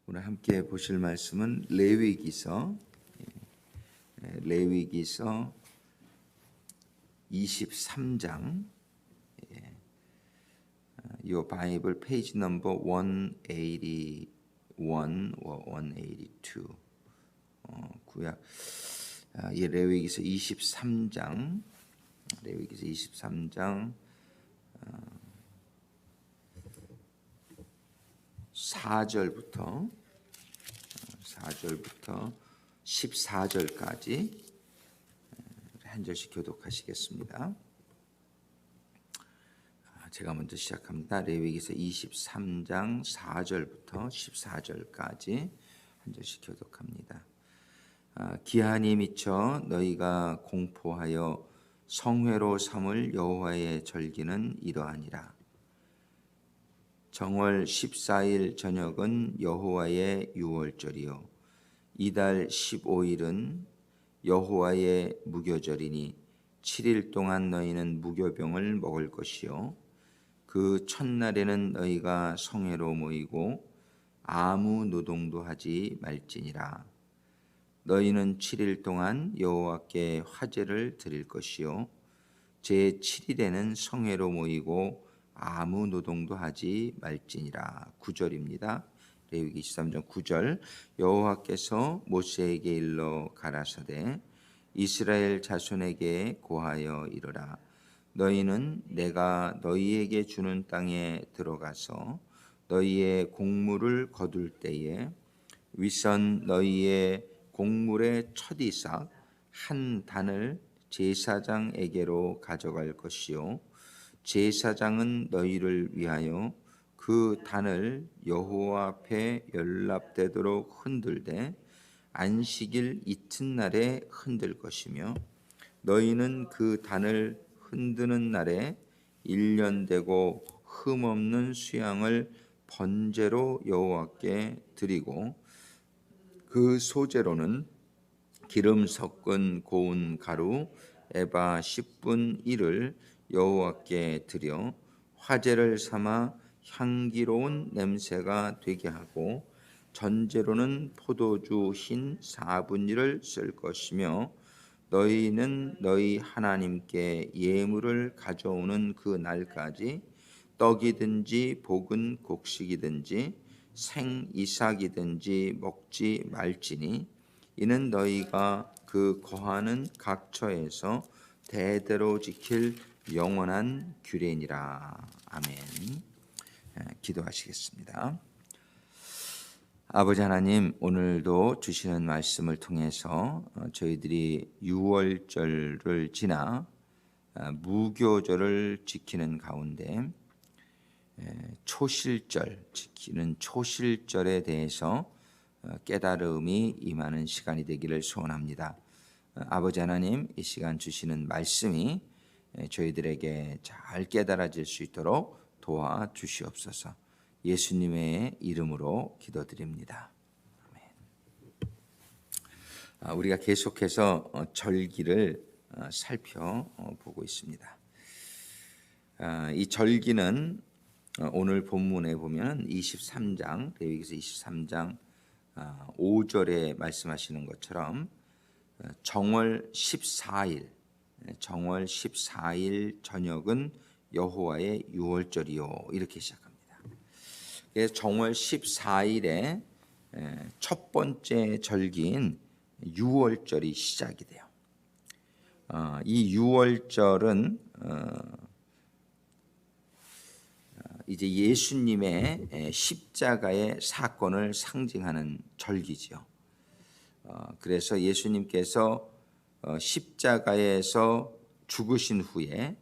오늘 함께 보실 말씀은 레위기서 23장. Your Bible 페이지 넘버 181 or 182. 구약 레위기서 23장 4절부터 14절까지 한 절씩 교독하시겠습니다. 제가 먼저 시작합니다. 레위기서 23장 4절부터 14절까지 한 절씩 교독합니다. 기한이 미쳐 너희가 공포하여 성회로 삼을 여호와의 절기는 이러하니라. 정월 14일 저녁은 여호와의 유월절이요 이달 15일은 여호와의 무교절이니 7일 동안 너희는 무교병을 먹을 것이요 그 첫날에는 너희가 성회로 모이고 아무 노동도 하지 말지니라. 너희는 7일 동안 여호와께 화제를 드릴 것이요 제 7일에는 성회로 모이고 아무 노동도 하지 말지니라. 9절입니다. 레위기 23장 9절. 여호와께서 모세에게 일러 가라사대 이스라엘 자손에게 고하여 이르라. 너희는 내가 너희에게 주는 땅에 들어가서 너희의 곡물을 거둘 때에 윗선 너희의 곡물의 첫 이삭 한 단을 제사장에게로 가져갈 것이요 제사장은 너희를 위하여 그 단을 여호와 앞에 연납되도록 흔들되 안식일 이튿날에 흔들 것이며 너희는 그 단을 흔드는 날에 1년 되고 흠없는 수양을 번제로 여호와께 드리고 그 소제로는 기름 섞은 고운 가루 에바 10분 1을 여호와께 드려 화제를 삼아 향기로운 냄새가 되게 하고 전제로는 포도주 흰 4분 1을 쓸 것이며 너희는 너희 하나님께 예물을 가져오는 그 날까지 떡이든지 볶은 곡식이든지 생 이삭이든지 먹지 말지니 이는 너희가 그 거하는 각처에서 대대로 지킬 영원한 규례니라. 아멘. 기도하시겠습니다. 아버지 하나님, 오늘도 주시는 말씀을 통해서 저희들이 유월절을 지나 무교절을 지키는 가운데 지키는 초실절에 대해서 깨달음이 임하는 시간이 되기를 소원합니다. 아버지 하나님, 이 시간 주시는 말씀이 저희들에게 잘 깨달아질 수 있도록 도와주시옵소서. 예수님의 이름으로 기도드립니다. 아멘. 우리가 계속해서 절기를 살펴보고 있습니다. 이 절기는 오늘 본문에 보면 23장, 레위기서 23장 5절에 말씀하시는 것처럼 정월 14일 저녁은 여호와의 유월절이요 이렇게 시작합니다. 그래서 정월 14일에 첫 번째 절기인 유월절이 시작이 돼요. 이 유월절은 이제 예수님의 십자가의 사건을 상징하는 절기지요. 그래서 예수님께서 십자가에서 죽으신 후에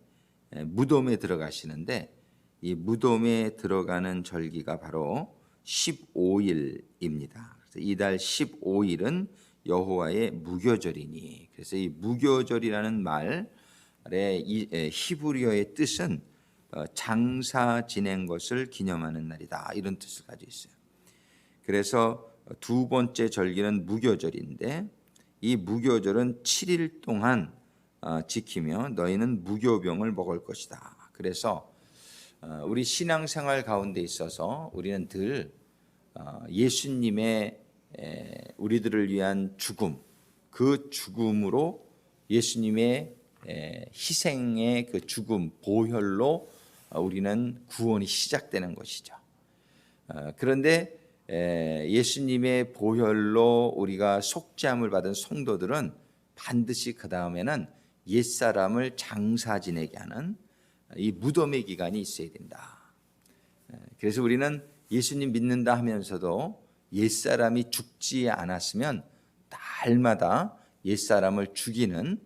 무덤에 들어가시는데 이 무덤에 들어가는 절기가 바로 15일입니다. 그래서 이달 15일은 여호와의 무교절이니, 그래서 이 무교절이라는 말의 히브리어의 뜻은 장사 지낸 것을 기념하는 날이다, 이런 뜻을 가지고 있어요. 그래서 두 번째 절기는 무교절인데 이 무교절은 7일 동안 지키며 너희는 무교병을 먹을 것이다. 그래서 우리 신앙생활 가운데 있어서 우리는 늘 예수님의 우리들을 위한 죽음, 그 죽음으로 예수님의 희생의 그 죽음, 보혈로 우리는 구원이 시작되는 것이죠. 그런데 예수님의 보혈로 우리가 속죄함을 받은 성도들은 반드시 그 다음에는 옛사람을 장사 지내게 하는 이 무덤의 기간이 있어야 된다. 그래서 우리는 예수님 믿는다 하면서도 옛사람이 죽지 않았으면 날마다 옛사람을 죽이는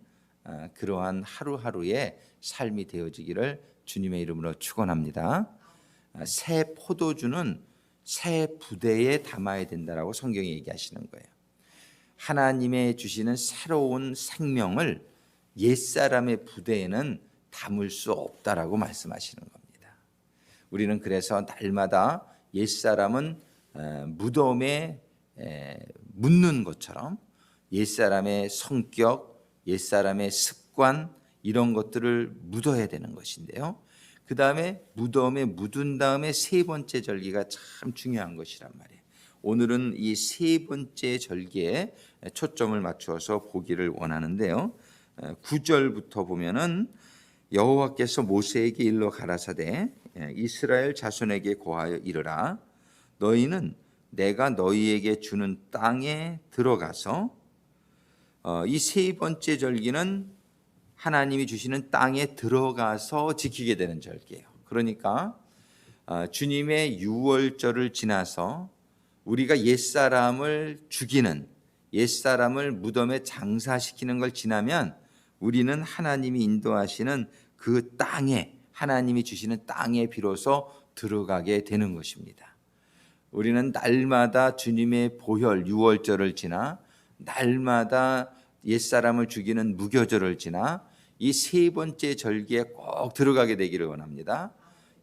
그러한 하루하루의 삶이 되어지기를 주님의 이름으로 축원합니다. 새 포도주는 새 부대에 담아야 된다라고 성경이 얘기하시는 거예요. 하나님의 주시는 새로운 생명을 옛사람의 부대에는 담을 수 없다라고 말씀하시는 겁니다. 우리는 그래서 날마다 옛사람은 무덤에 묻는 것처럼 옛사람의 성격, 옛사람의 습관 이런 것들을 묻어야 되는 것인데요. 그 다음에 무덤에 묻은 다음에 세 번째 절기가 참 중요한 것이란 말이에요. 오늘은 이 세 번째 절기에 초점을 맞추어서 보기를 원하는데요. 9절부터 보면은 여호와께서 모세에게 일러 가라사대 이스라엘 자손에게 고하여 이르라 너희는 내가 너희에게 주는 땅에 들어가서 이 세 번째 절기는 하나님이 주시는 땅에 들어가서 지키게 되는 절기예요. 그러니까 주님의 유월절을 지나서 우리가 옛사람을 죽이는 옛사람을 무덤에 장사시키는 걸 지나면 우리는 하나님이 인도하시는 그 땅에 하나님이 주시는 땅에 비로소 들어가게 되는 것입니다. 우리는 날마다 주님의 보혈 유월절을 지나 날마다 옛사람을 죽이는 무교절을 지나 이 세 번째 절기에 꼭 들어가게 되기를 원합니다.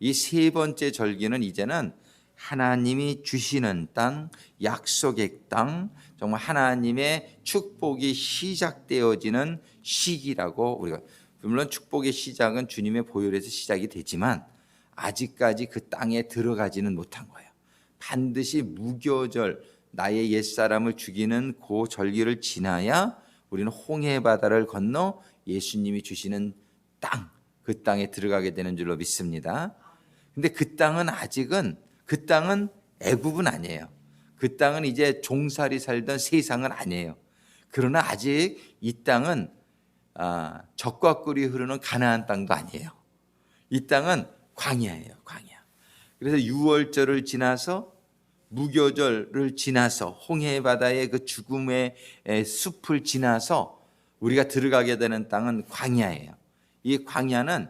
이 세 번째 절기는 이제는 하나님이 주시는 땅, 약속의 땅, 정말 하나님의 축복이 시작되어지는 시기라고 우리가 물론 축복의 시작은 주님의 보혈에서 시작이 되지만 아직까지 그 땅에 들어가지는 못한 거예요. 반드시 무교절 나의 옛사람을 죽이는 그 절기를 지나야 우리는 홍해 바다를 건너 예수님이 주시는 땅, 그 땅에 들어가게 되는 줄로 믿습니다. 근데 그 땅은 아직은 그 땅은 애굽은 아니에요. 그 땅은 이제 종살이 살던 세상은 아니에요. 그러나 아직 이 땅은 젖과 꿀이 흐르는 가나안 땅도 아니에요. 이 땅은 광야예요, 광야. 그래서 유월절을 지나서 무교절을 지나서 홍해 바다의 그 죽음의 숲을 지나서 우리가 들어가게 되는 땅은 광야예요. 이 광야는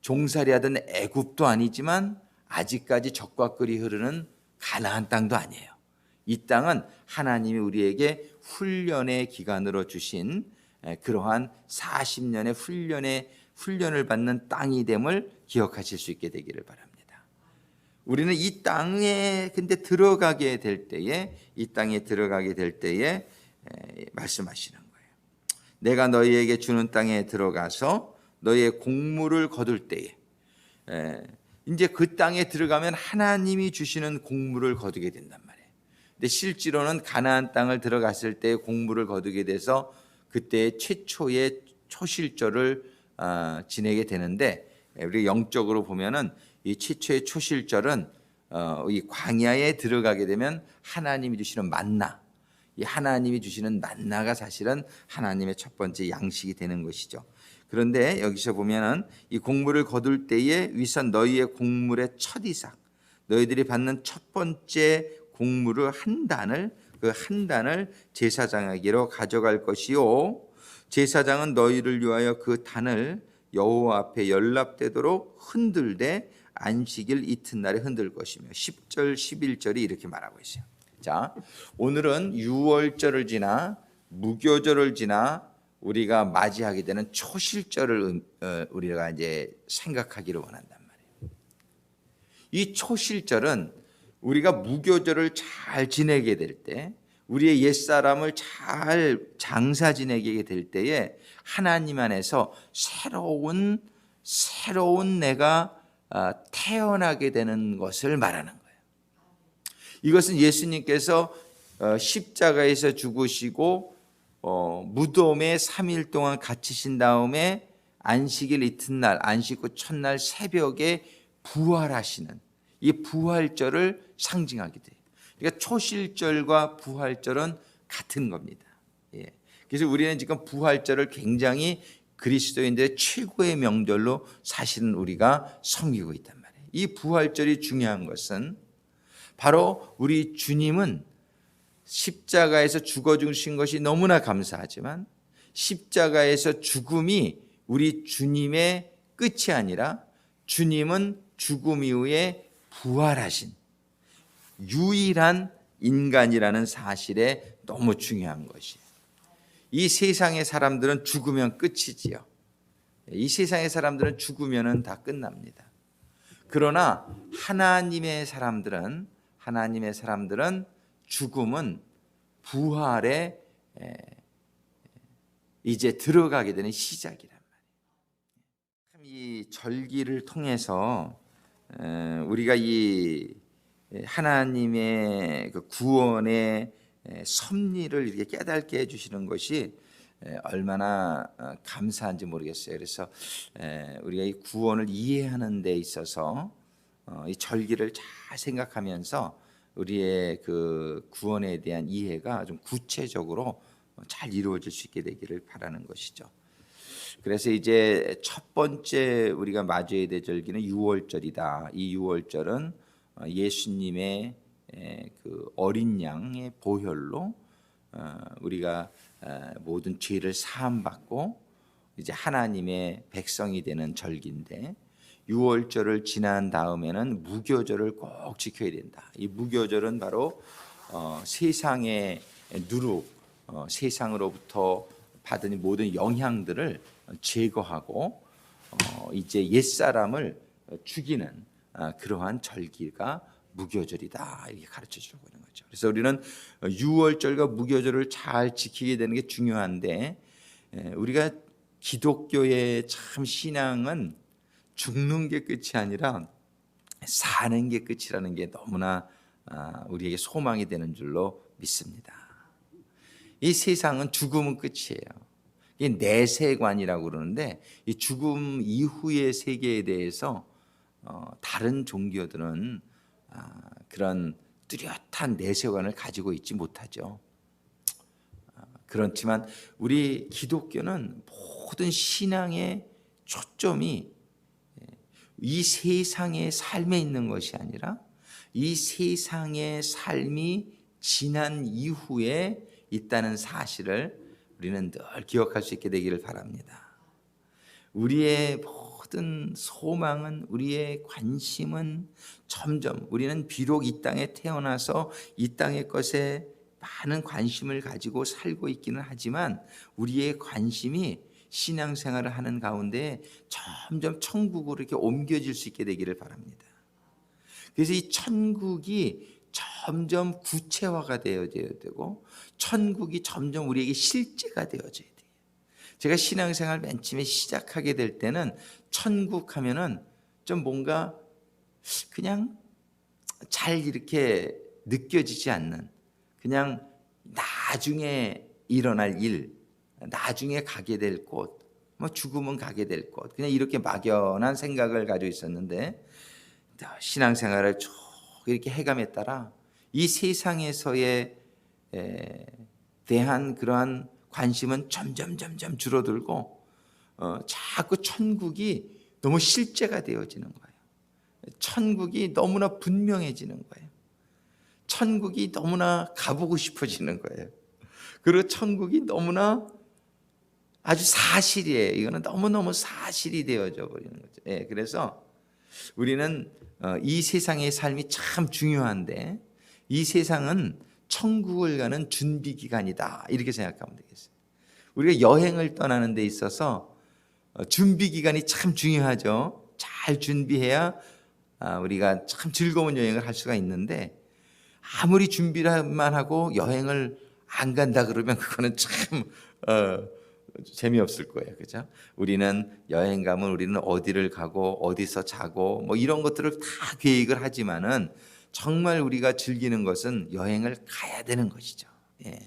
종살이하던 애굽도 아니지만 아직까지 젖과 꿀이 흐르는 가나안 땅도 아니에요. 이 땅은 하나님이 우리에게 훈련의 기간으로 주신 그러한 40년의 훈련을 받는 땅이 됨을 기억하실 수 있게 되기를 바랍니다. 우리는 이 땅에 근데 들어가게 될 때에 이 땅에 들어가게 될 때에 말씀하시는 거예요. 내가 너희에게 주는 땅에 들어가서 너희의 곡물을 거둘 때에 이제 그 땅에 들어가면 하나님이 주시는 곡물을 거두게 된단 말이에요. 근데 실제로는 가나안 땅을 들어갔을 때 곡물을 거두게 돼서 그때 최초의 초실절을 지내게 되는데 우리 영적으로 보면은 이 최초의 초실절은 이 광야에 들어가게 되면 하나님이 주시는 만나, 이 하나님이 주시는 만나가 사실은 하나님의 첫 번째 양식이 되는 것이죠. 그런데 여기서 보면은 이 곡물을 거둘 때에 위선 너희의 곡물의 첫 이삭, 너희들이 받는 첫 번째 곡물을 한 단을 제사장에게로 가져갈 것이요 제사장은 너희를 위하여 그 단을 여호와 앞에 연락되도록 흔들되 안식일 이튿날에 흔들 것이며 10절 11절이 이렇게 말하고 있어요. 자, 오늘은 유월절을 지나 무교절을 지나 우리가 맞이하게 되는 초실절을 우리가 이제 생각하기를 원한단 말이에요. 이 초실절은 우리가 무교절을 잘 지내게 될 때, 우리의 옛사람을 잘 장사 지내게 될 때에 하나님 안에서 새로운 내가 태어나게 되는 것을 말하는 거예요. 이것은 예수님께서 십자가에서 죽으시고 무덤에 3일 동안 갇히신 다음에 안식일 이튿날, 안식 후 첫날 새벽에 부활하시는 이 부활절을 상징하게 돼요. 그러니까 초실절과 부활절은 같은 겁니다. 예. 그래서 우리는 지금 부활절을 굉장히 그리스도인들의 최고의 명절로 사실은 우리가 섬기고 있단 말이에요. 이 부활절이 중요한 것은 바로 우리 주님은 십자가에서 죽어 주신 것이 너무나 감사하지만 십자가에서 죽음이 우리 주님의 끝이 아니라 주님은 죽음 이후에 부활하신 유일한 인간이라는 사실에 너무 중요한 것이에요. 이 세상의 사람들은 죽으면 끝이지요. 이 세상의 사람들은 죽으면 다 끝납니다. 그러나 하나님의 사람들은 죽음은 부활에 이제 들어가게 되는 시작이란 말이에요. 이 절기를 통해서 우리가 이 하나님의 그 구원의 섭리를 이렇게 깨닫게 해주시는 것이 얼마나 감사한지 모르겠어요. 그래서 우리가 이 구원을 이해하는 데 있어서 이 절기를 잘 생각하면서 우리의 그 구원에 대한 이해가 좀 구체적으로 잘 이루어질 수 있게 되기를 바라는 것이죠. 그래서 이제 첫 번째 우리가 맞이해야 될 절기는 유월절이다. 이 유월절은 예수님의 그 어린 양의 보혈로 우리가 모든 죄를 사함받고 이제 하나님의 백성이 되는 절기인데, 유월절을 지난 다음에는 무교절을 꼭 지켜야 된다. 이 무교절은 바로 세상의 누룩, 세상으로부터 받은 모든 영향들을 제거하고 이제 옛사람을 죽이는 그러한 절기가 무교절이다, 이렇게 가르쳐 주고 있는 거죠. 그래서 우리는 유월절과 무교절을 잘 지키게 되는 게 중요한데, 우리가 기독교의 참 신앙은 죽는 게 끝이 아니라 사는 게 끝이라는 게 너무나 우리에게 소망이 되는 줄로 믿습니다. 이 세상은 죽음은 끝이에요. 이게 내세관이라고 그러는데, 이 죽음 이후의 세계에 대해서 다른 종교들은 그런 뚜렷한 내세관을 가지고 있지 못하죠. 그렇지만 우리 기독교는 모든 신앙의 초점이 이 세상의 삶에 있는 것이 아니라 이 세상의 삶이 지난 이후에 있다는 사실을 우리는 늘 기억할 수 있게 되기를 바랍니다. 우리의 모든 소망은, 우리의 관심은 점점, 우리는 비록 이 땅에 태어나서 이 땅의 것에 많은 관심을 가지고 살고 있기는 하지만 우리의 관심이 신앙생활을 하는 가운데 점점 천국으로 이렇게 옮겨질 수 있게 되기를 바랍니다. 그래서 이 천국이 점점 구체화가 되어져야 되고 천국이 점점 우리에게 실제가 되어져야 돼요. 제가 신앙생활 맨 처음에 시작하게 될 때는 천국 하면은 좀 뭔가 그냥 잘 이렇게 느껴지지 않는, 그냥 나중에 일어날 일, 나중에 가게 될 곳, 뭐 죽으면 가게 될 곳, 그냥 이렇게 막연한 생각을 가지고 있었는데, 신앙생활을 쭉 이렇게 해감에 따라 이 세상에서의 대한 그러한 관심은 점점 줄어들고 자꾸 천국이 너무 실제가 되어지는 거예요. 천국이 너무나 분명해지는 거예요. 천국이 너무나 가보고 싶어지는 거예요. 그리고 천국이 너무나 아주 사실이에요. 이거는 너무너무 사실이 되어져 버리는 거죠. 예, 그래서 우리는 이 세상의 삶이 참 중요한데, 이 세상은 천국을 가는 준비 기간이다, 이렇게 생각하면 되겠어요. 우리가 여행을 떠나는 데 있어서 준비 기간이 참 중요하죠. 잘 준비해야 우리가 참 즐거운 여행을 할 수가 있는데, 아무리 준비만 하고 여행을 안 간다 그러면 그거는 참 재미없을 거예요. 그죠? 우리는 여행 가면 우리는 어디를 가고 어디서 자고 뭐 이런 것들을 다 계획을 하지만은 정말 우리가 즐기는 것은 여행을 가야 되는 것이죠. 예.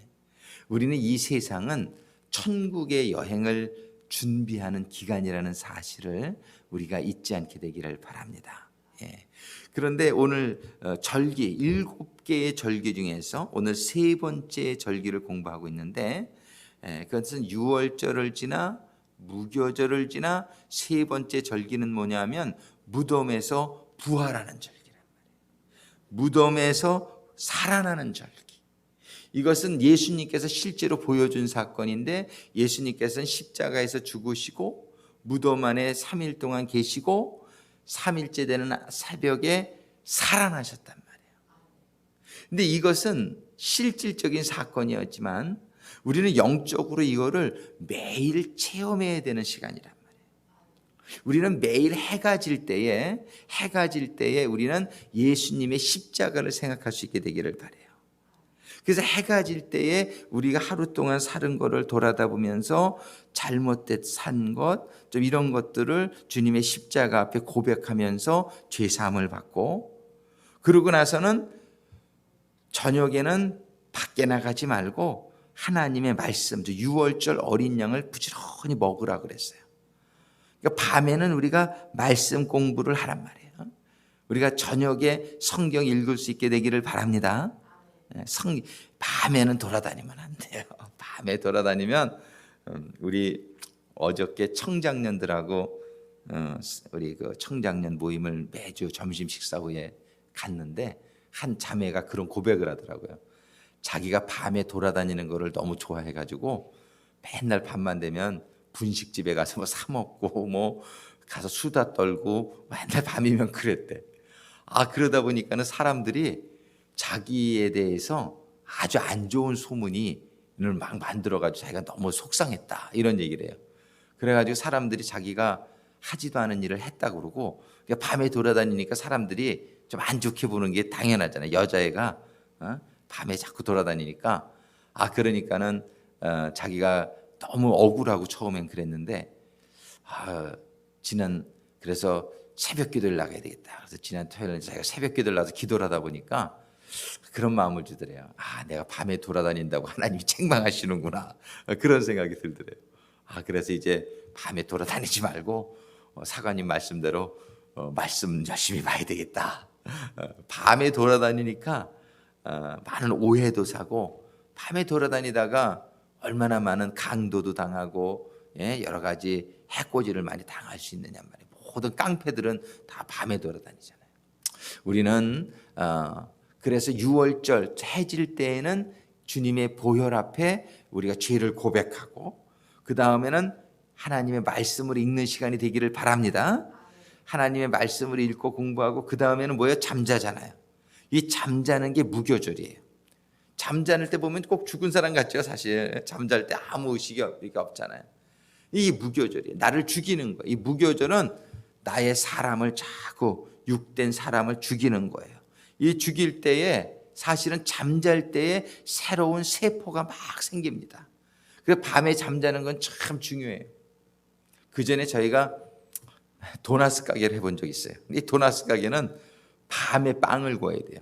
우리는 이 세상은 천국의 여행을 준비하는 기간이라는 사실을 우리가 잊지 않게 되기를 바랍니다. 예. 그런데 오늘 절기 7개의 절기 중에서 오늘 세 번째 절기를 공부하고 있는데, 그것은 유월절을 지나 무교절을 지나 세 번째 절기는 뭐냐면 무덤에서 부활하는 절기란 말이에요. 무덤에서 살아나는 절기. 이것은 예수님께서 실제로 보여준 사건인데, 예수님께서는 십자가에서 죽으시고 무덤 안에 3일 동안 계시고 3일째 되는 새벽에 살아나셨단 말이에요. 근데 이것은 실질적인 사건이었지만 우리는 영적으로 이거를 매일 체험해야 되는 시간이란 말이에요. 우리는 매일 해가 질 때에 우리는 예수님의 십자가를 생각할 수 있게 되기를 바라요. 그래서 해가 질 때에 우리가 하루 동안 살은 거를 돌아다 보면서 잘못된 산 것, 좀 이런 것들을 주님의 십자가 앞에 고백하면서 죄 사함을 받고, 그러고 나서는 저녁에는 밖에 나가지 말고 하나님의 말씀, 유월절 어린 양을 부지런히 먹으라 그랬어요. 그러니까 밤에는 우리가 말씀 공부를 하란 말이에요. 우리가 저녁에 성경 읽을 수 있게 되기를 바랍니다. 밤에는 돌아다니면 안 돼요. 밤에 돌아다니면 우리 어저께 청장년들하고 우리 그 청장년 모임을 매주 점심 식사 후에 갔는데 한 자매가 그런 고백을 하더라고요. 자기가 밤에 돌아다니는 거를 너무 좋아해가지고 맨날 밤만 되면 분식집에 가서 뭐 사 먹고 뭐 가서 수다 떨고 맨날 밤이면 그랬대. 그러다 보니까는 사람들이 자기에 대해서 아주 안 좋은 소문을 막 만들어가지고 자기가 너무 속상했다 이런 얘기를 해요. 그래가지고 사람들이 자기가 하지도 않은 일을 했다고 그러고, 밤에 돌아다니니까 사람들이 좀 안 좋게 보는 게 당연하잖아요. 여자애가 밤에 자꾸 돌아다니니까. 그러니까는 자기가 너무 억울하고 처음엔 그랬는데, 그래서 새벽 기도를 나가야 되겠다. 그래서 지난 토요일에 자기가 새벽 기도를 나가서 기도를 하다 보니까 그런 마음을 주더래요. 내가 밤에 돌아다닌다고 하나님이 책망하시는구나. 그런 생각이 들더래요. 그래서 이제 밤에 돌아다니지 말고 사관님 말씀대로 말씀 열심히 봐야 되겠다. 밤에 돌아다니니까 많은 오해도 사고, 밤에 돌아다니다가 얼마나 많은 강도도 당하고 여러 가지 해코지를 많이 당할 수 있느냐 말이에요. 모든 깡패들은 다 밤에 돌아다니잖아요. 우리는 그래서 유월절 해질 때에는 주님의 보혈 앞에 우리가 죄를 고백하고, 그 다음에는 하나님의 말씀을 읽는 시간이 되기를 바랍니다. 하나님의 말씀을 읽고 공부하고, 그 다음에는 뭐예요? 잠자잖아요. 이 잠자는 게 무교절이에요. 잠자는 때 보면 꼭 죽은 사람 같죠. 사실 잠잘 때 아무 의식이 없잖아요. 이게 무교절이에요. 나를 죽이는 거예요. 이 무교절은 나의 사람을 자꾸 육된 사람을 죽이는 거예요. 이 죽일 때에 사실은 잠잘 때에 새로운 세포가 막 생깁니다. 그래서 밤에 잠자는 건 참 중요해요. 그 전에 저희가 도나스 가게를 해본 적이 있어요. 이 도나스 가게는 밤에 빵을 구워야 돼요.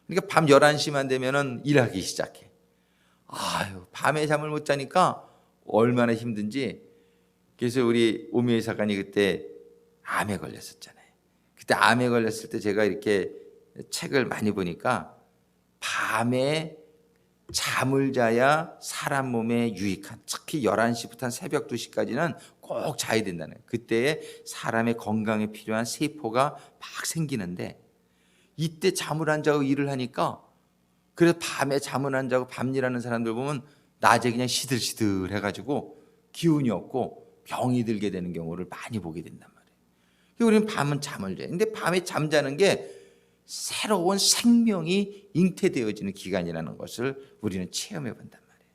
그러니까 밤 11시만 되면은 일하기 시작해. 밤에 잠을 못 자니까 얼마나 힘든지. 그래서 우리 오미애 사관이 그때 암에 걸렸었잖아요. 그때 암에 걸렸을 때 제가 이렇게 책을 많이 보니까 밤에 잠을 자야 사람 몸에 유익한, 특히 11시부터 한 새벽 2시까지는 꼭 자야 된다는 거예요. 그때에 사람의 건강에 필요한 세포가 막 생기는데, 이때 잠을 안 자고 일을 하니까, 그래서 밤에 잠을 안 자고 밤 일하는 사람들 보면 낮에 그냥 시들시들 해가지고 기운이 없고 병이 들게 되는 경우를 많이 보게 된단 말이에요. 우리는 밤은 잠을 자요. 근데 밤에 잠자는 게 새로운 생명이 잉태되어지는 기간이라는 것을 우리는 체험해 본단 말이에요.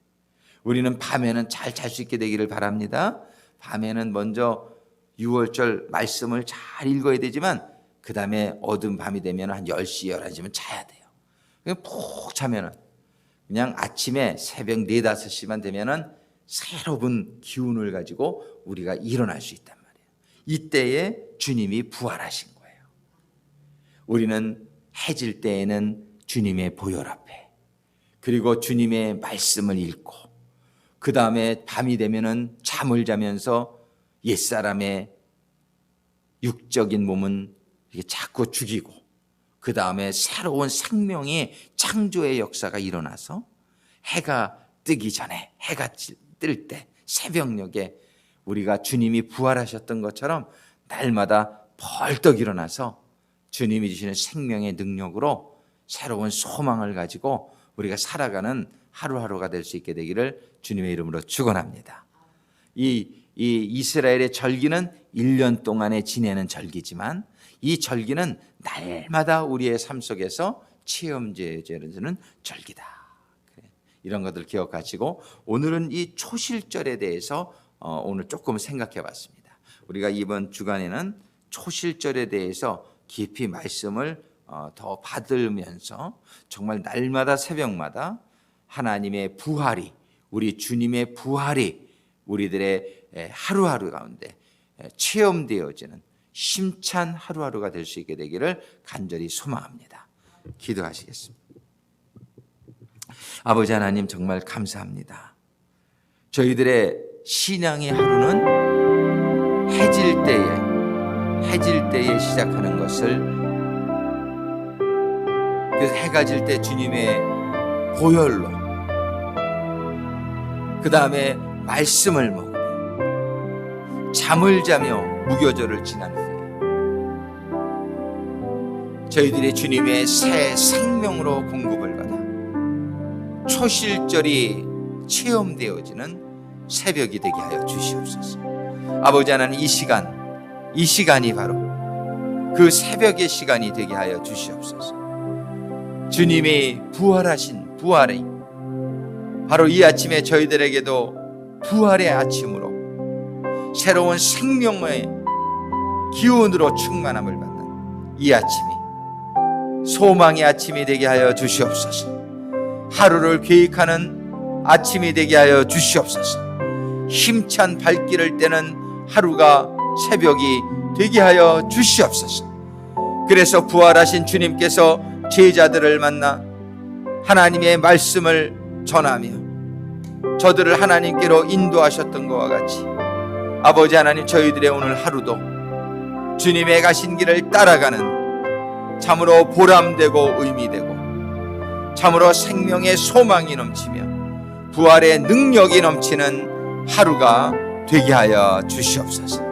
우리는 밤에는 잘 잘 수 있게 되기를 바랍니다. 밤에는 먼저 유월절 말씀을 잘 읽어야 되지만, 그 다음에 어두운 밤이 되면 한 10시, 11시면 자야 돼요. 그냥 푹 자면은 그냥 아침에 새벽 4, 5시만 되면은 새로운 기운을 가지고 우리가 일어날 수 있단 말이에요. 이때에 주님이 부활하신 거예요. 우리는 해질 때에는 주님의 보혈 앞에, 그리고 주님의 말씀을 읽고, 그 다음에 밤이 되면은 잠을 자면서 옛사람의 육적인 몸은 이렇게 자꾸 죽이고, 그 다음에 새로운 생명의 창조의 역사가 일어나서 해가 뜨기 전에, 해가 뜰 때 새벽녘에 우리가 주님이 부활하셨던 것처럼 날마다 벌떡 일어나서 주님이 주시는 생명의 능력으로 새로운 소망을 가지고 우리가 살아가는 하루하루가 될 수 있게 되기를 주님의 이름으로 축원합니다. 이 이스라엘의 절기는 1년 동안에 지내는 절기지만 이 절기는 날마다 우리의 삶 속에서 체험되는 절기다. 이런 것들 기억하시고, 오늘은 이 초실절에 대해서 오늘 조금 생각해 봤습니다. 우리가 이번 주간에는 초실절에 대해서 깊이 말씀을 더 받으면서 정말 날마다 새벽마다 하나님의 부활이, 우리 주님의 부활이 우리들의 하루하루 가운데 체험되어지는 힘찬 하루하루가 될 수 있게 되기를 간절히 소망합니다. 기도하시겠습니다. 아버지 하나님, 정말 감사합니다. 저희들의 신앙의 하루는 해질 때에 시작하는 것을, 그래서 해가 질 때 주님의 보혈로, 그 다음에 말씀을 먹으며 잠을 자며 무교절을 지난 후에 저희들이 주님의 새 생명으로 공급을 받아 초실절이 체험되어지는 새벽이 되게 하여 주시옵소서. 아버지 하나님, 이 시간이 바로 그 새벽의 시간이 되게 하여 주시옵소서. 주님이 부활하신 부활이 바로 이 아침에 저희들에게도 부활의 아침으로 새로운 생명의 기운으로 충만함을 받는 이 아침이 소망의 아침이 되게 하여 주시옵소서. 하루를 계획하는 아침이 되게 하여 주시옵소서. 힘찬 발길을 떼는 하루가, 새벽이 되게 하여 주시옵소서. 그래서 부활하신 주님께서 제자들을 만나 하나님의 말씀을 전하며 저들을 하나님께로 인도하셨던 것과 같이, 아버지 하나님, 저희들의 오늘 하루도 주님의 가신 길을 따라가는 참으로 보람되고 의미되고 참으로 생명의 소망이 넘치며 부활의 능력이 넘치는 하루가 되게 하여 주시옵소서.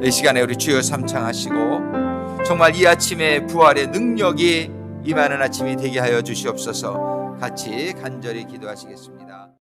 이 시간에 우리 주여 삼창하시고 정말 이 아침에 부활의 능력이 임하는 아침이 되게 하여 주시옵소서. 같이 간절히 기도하시겠습니다.